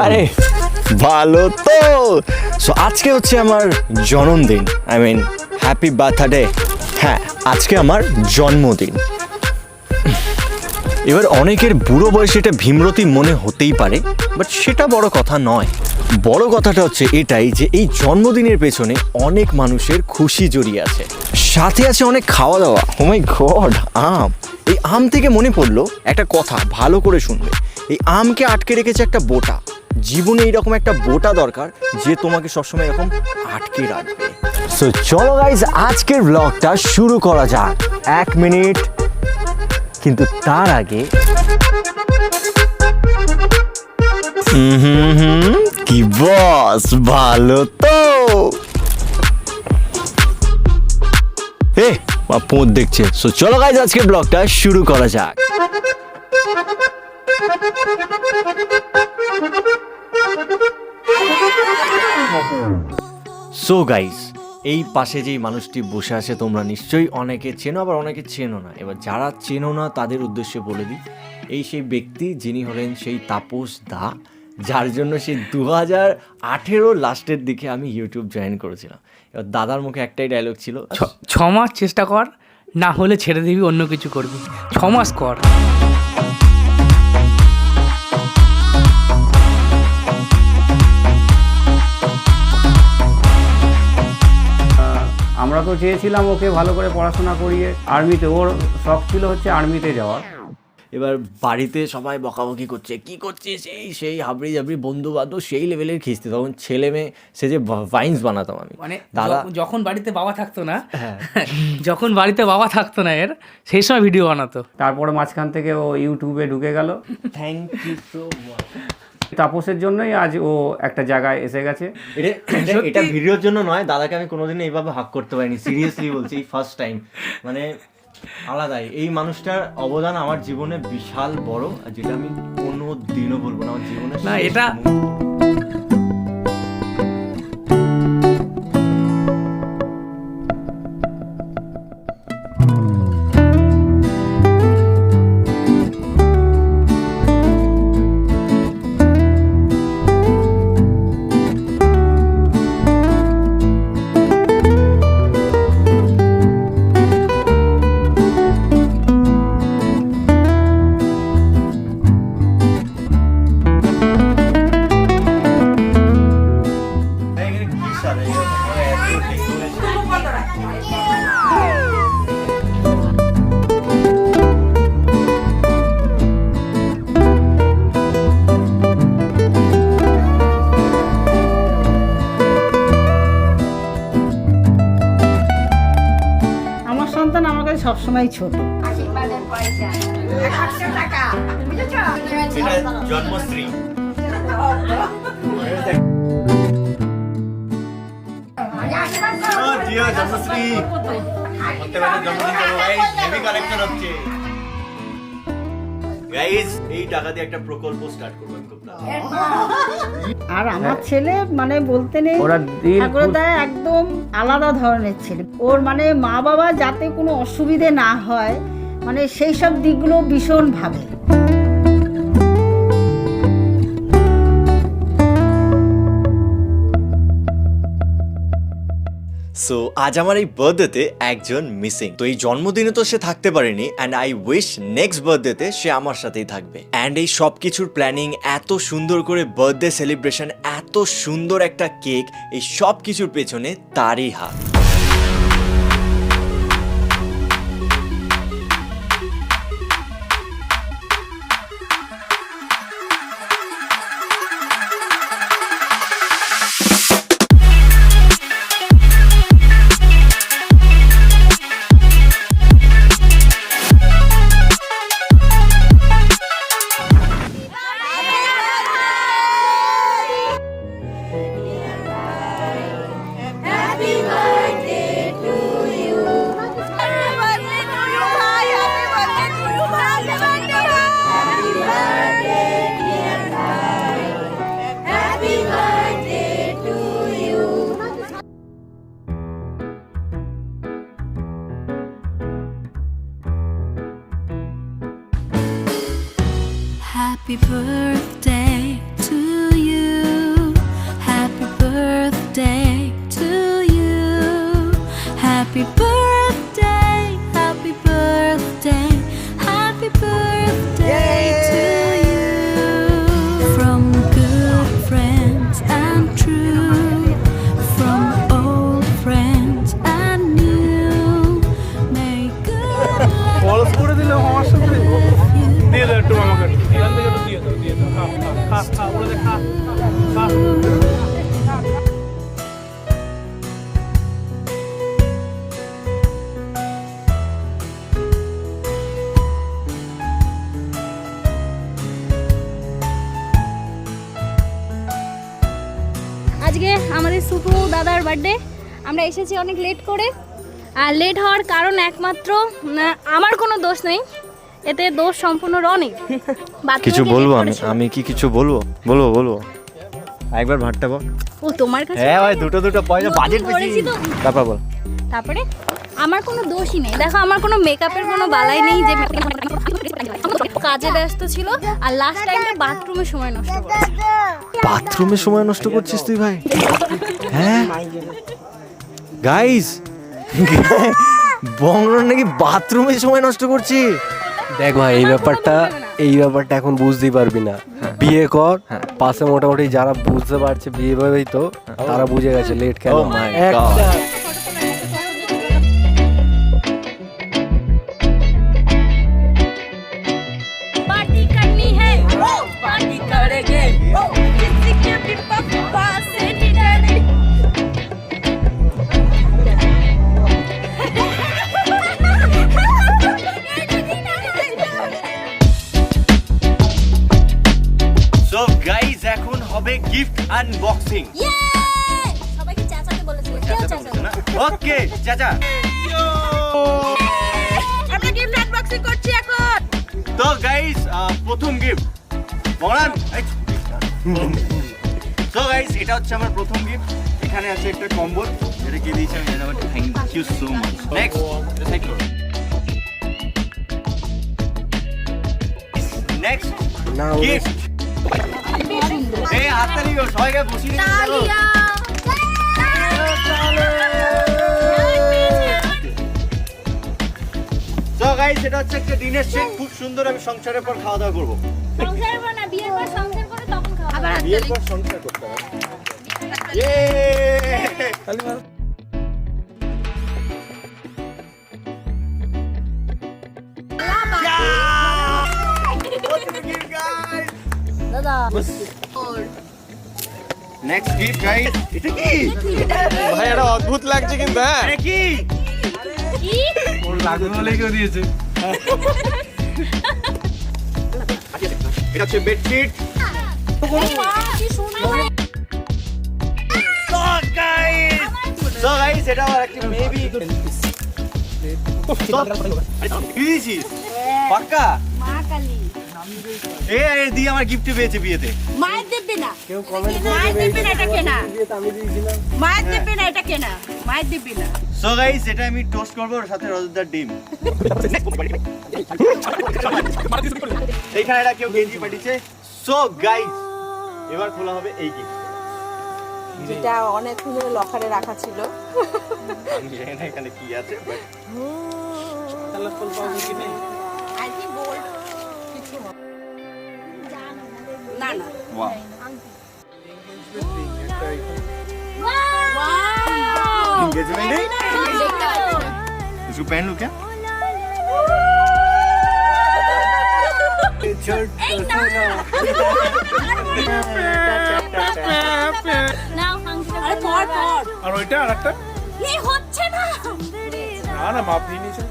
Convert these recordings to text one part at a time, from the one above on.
আরে ভালো তো। সো আজকে হচ্ছে আমার জন্মদিন, আই মিন হ্যাপি বার্থডে। হ্যাঁ, আজকে আমার জন্মদিন। এবার অনেকের বুড়ো বয়সে এটা ভীমরতি মনে হতেই পারে, বাট সেটা বড় কথা নয়। বড় কথাটা হচ্ছে এটাই যে এই জন্মদিনের পেছনে অনেক মানুষের খুশি জড়িয়ে আছে, সাথে আছে অনেক খাওয়া দাওয়া। ও মাই গড, আম! এই আম থেকে মনে পড়লো একটা কথা, ভালো করে শুনবে। এই আমকে আটকে রেখেছে একটা বোটা। জীবনে এইরকম একটা বোটা দরকার যে তোমাকে সবসময় এরকম আটকে রাখবে। সো চলো গাইজ, আজকের ব্লগটা শুরু করা যাক। 1 মিনিট, কিন্তু তার আগে কি বস, ভালো তো? পোঁত দেখছে। সো চলো গাইজ, আজকের ব্লগটা শুরু করা যাক। সো গাইজ, এই পাশে যেই মানুষটি বসে আছে তোমরা নিশ্চয়ই অনেকে চেনো, আবার অনেকে চেনো না। এবার যারা চেনো না তাদের উদ্দেশ্যে বলে দিই, এই সেই ব্যক্তি যিনি হলেন সেই তাপস দা, যার জন্য সেই 2018 লাস্টের দিকে আমি ইউটিউব জয়েন করেছিলাম। এবার দাদার মুখে একটাই ডায়লগ ছিল, 6 মাস চেষ্টা কর, না হলে ছেড়ে দিবি, অন্য কিছু করবি। 6 মাস কর। আমরা তো চেয়েছিলাম ওকে ভালো করে পড়াশোনা করিয়ে আর্মিতে, ওর শখ ছিল হচ্ছে আর্মিতে যাওয়ার। এবার বাড়িতে সবাই বকাবকি করছে, কি করছিস, সেই হাবড়ি জাবড়ি বন্ধু বান্ধব সেই লেভেলের খিস্তি। তখন ছেলে মেয়ে সে যে ভাইন্স বানাতাম আমি, মানে দাদা যখন বাড়িতে বাবা থাকতো না, যখন বাড়িতে বাবা থাকতো না এর, সেই সময় ভিডিও বানাতো। তারপরে মাঝখান থেকে ও ইউটিউবে ঢুকে গেল। Thank you so much. তাপসের জন্যই আজ ও একটা জায়গায় এসে গেছে। এটা ভিডিওর জন্য নয়, দাদাকে আমি কোনোদিন এইভাবে হাক করতে পারিনি, সিরিয়াসলি বলছি, এই ফার্স্ট টাইম। মানে আলাদাই, এই মানুষটার অবদান আমার জীবনে বিশাল বড়, যেটা আমি কোনো দিনও বলবো না আমার জীবনে। না, এটা সবসময় ছোট। জন্মশ্রী। এই টাকা দিয়ে একটা প্রকল্প স্টার্ট করবো। আর আমার ছেলে মানে বলতে নেই, ওরা ঠাকুরদা একদম আলাদা ধরনের ছেলে। ওর মানে মা বাবা যাতে কোনো অসুবিধে না হয়, মানে সেই সব দিকগুলো ভীষণ ভাবে। সো আজ আমার এই বার্থডেতে একজন মিসিং। তো এই জন্মদিনে তো সে থাকতে পারেনি, অ্যান্ড আই উইশ নেক্সট বার্থডেতে সে আমার সাথেই থাকবে। অ্যান্ড এই সব কিছুর প্ল্যানিং, এত সুন্দর করে বার্থডে সেলিব্রেশন, এত সুন্দর একটা কেক, এই সব কিছুর পেছনে তারই হাত। Happy birthday. Happy birthday, happy birthday, happy birthday to you. From good friends and true, from old friends and new. May good luck করে দিলে সমস্যা করে দিয়ে দাও একটু আমাকে এখান থেকে একটু দিয়ে দাও খা বলে দে খা আজকে আমাদের সুপু দাদার বার্থডে, আমরা এসেছি অনেক লেট করে। আর লেট হওয়ার কারণ একমাত্র আমার কোনো দোষ নেই, এতে দোষ সম্পূর্ণ রনির। কিছু বলবো আমি কি কিছু বলবো? বলবো একবার ভাতটা বল। ও তোমার কাছে হ্যাঁ ভাই, দুটো পয়সা বাজেট বেশি। করেছি তো। তারপর বল। তারপরে আমার কোনো দোষই নেই, দেখো আমার কোনো মেকআপের কোনো বালাই নেই যে কাজে ব্যস্ত ছিল আর লাস্ট টাইমে বাথরুমে সময় নষ্ট করেছে। বাথরুমে সময় নষ্ট করছিস তুই ভাই? হ্যাঁ গাইস, বংরন নাকি বাথরুমে সময় নষ্ট করছি। দেখ ভাই, এই ব্যাপারটা এখন বুঝতেই পারবি না। বিয়ে কর, পাশে মোটামুটি যারা বুঝতে পারছে বিয়ে ভাবেই তো তারা বুঝে গেছে লেট কেন। Oh my God. पार्टी करनी है, पार्टी करेंगे, किसी के भी पापा से डिनर। সো গাইস, এখন হবে গিফট আনবক্সিং। সবাইকে চাচাকে বলেছিল, কেউ চাচা না। ওকে চাচা, আমরা গিফট আনবক্সিং করছি এখন। তো গাইস প্রথম গিফট বংরন। সো গাইস, এটা হচ্ছে আমার প্রথম গিফট। এখানে আছে একটা কম্বল, যেটা কি দিয়েছে আমি জানি না। Thank you so much. Next gift. এই হাততালি গো, সবাইকে বসিয়ে দিতে বলো। তো গাইস, এটা হচ্ছে একটা ডিনার সেট, খুব সুন্দর। আমি সংসারের পর খাওয়া দাওয়া করবো। সংসার করো না, বিয়ের পর সংসার করে তখন খাওয়া আবার বিয়ের পর সংসার করতে হবে। ইয়ে! দাদা নেক্সট গিফট গাইস, এটা কি? ভাই এটা অদ্ভুত লাগছে কিন্তু। হ্যাঁ এটা কি? কি ওর লাগবে বলে কেউ দিয়েছে। এটা হচ্ছে বেডশিট। কি সুন্দর। So guys, এটা আমার একটা মেবি। কি দিয়েছিস? পাক্কা? মা কালী এই দিয়ে আমার গিফট পেয়েছে বিয়েতে। মায়ের দেবে না, কেউ কমেন্ট মায়ের দেবে না, এটা কেনা আমি দিয়েছিলাম। মায়ের দেবে না, এটা কেনা মায়ের দেবে না। সো গাইস, এটা আমি টোস্ট করব, ওর সাথে রোজদার ডিম। এইখানে এটা কেউ গেঞ্জি পাঠিয়েছে। সো গাইস, এবার খোলা হবে এই গিফট। যেটা অনেকক্ষণ ধরে লকারে রাখা ছিল। আমি জানি না এখানে কি আছে, বাট আই থিংক গোল্ড কিছু হবে। না না ওয়াও। एंगेजमेंट है? इसको पहन लूं क्या? নাও ফাংশন আরে পর আর ওইটা আরেকটা এই হচ্ছে না। না মাপ দিয়ে নিয়েছে।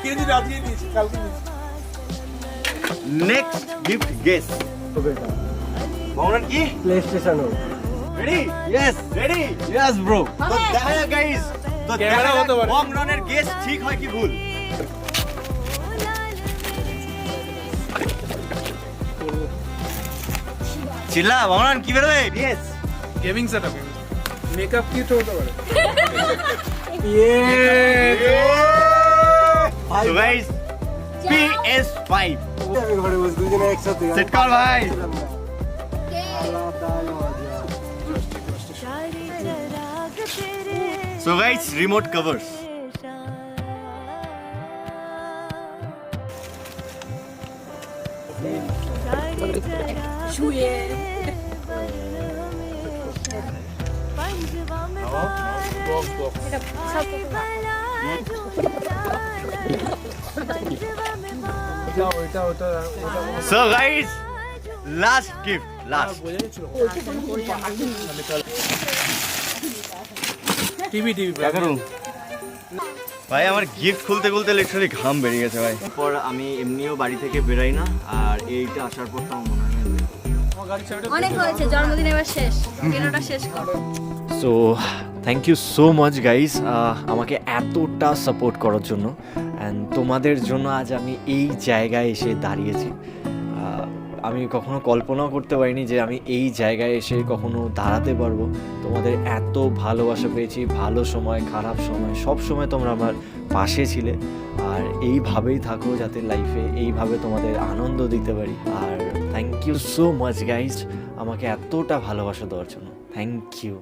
কে দিন রাত দিয়ে নিয়েছে, কালকে নিয়েছে। नेक्स्ट गिफ्ट गेस बंगरन की PlayStation ready yes ready yes bro तो দেখা যাক গাইস তো ক্যামেরা হতে পারে বংরনের গেস ঠিক হয় কি ভুল চিল্লা বংরন কি বের হবে yes gaming setup makeup kit হতে পারে तो गाइस PS5 আমি ঘরে বসে দুজনে একসাথে সেট কর ভাই so guys, remote covers. So guys, last gift, last. TV ভাই আমার গিফট খুলতে খুলতে লিটারালি ঘাম বেরিয়ে গেছে ভাই। পর আমি এমনিও বাড়ি থেকে বেরাই না, আর এইটা আসার পর তো আমার মনে হয় না। অনেক হয়েছে, জন্মদিন এবার শেষ, কেনাটা শেষ কর। So thank you so much guys, আমাকে এতটা সাপোর্ট করার জন্য। অ্যান্ড তোমাদের জন্য আজ আমি এই জায়গায় এসে দাঁড়িয়েছি। আমি কখনো কল্পনাও করতে পারিনি যে আমি এই জায়গায় এসে কখনো দাঁড়াতে পারবো। তোমাদের এত ভালোবাসা পেয়েছি, ভালো সময় খারাপ সময় সব সময় তোমরা আমার পাশে ছিলে। আর এইভাবেই থাকো যাতে লাইফে এইভাবে তোমাদের আনন্দ দিতে পারি। আর thank you so much guys, আমাকে এতটা ভালোবাসা দেওয়ার জন্য। Thank you.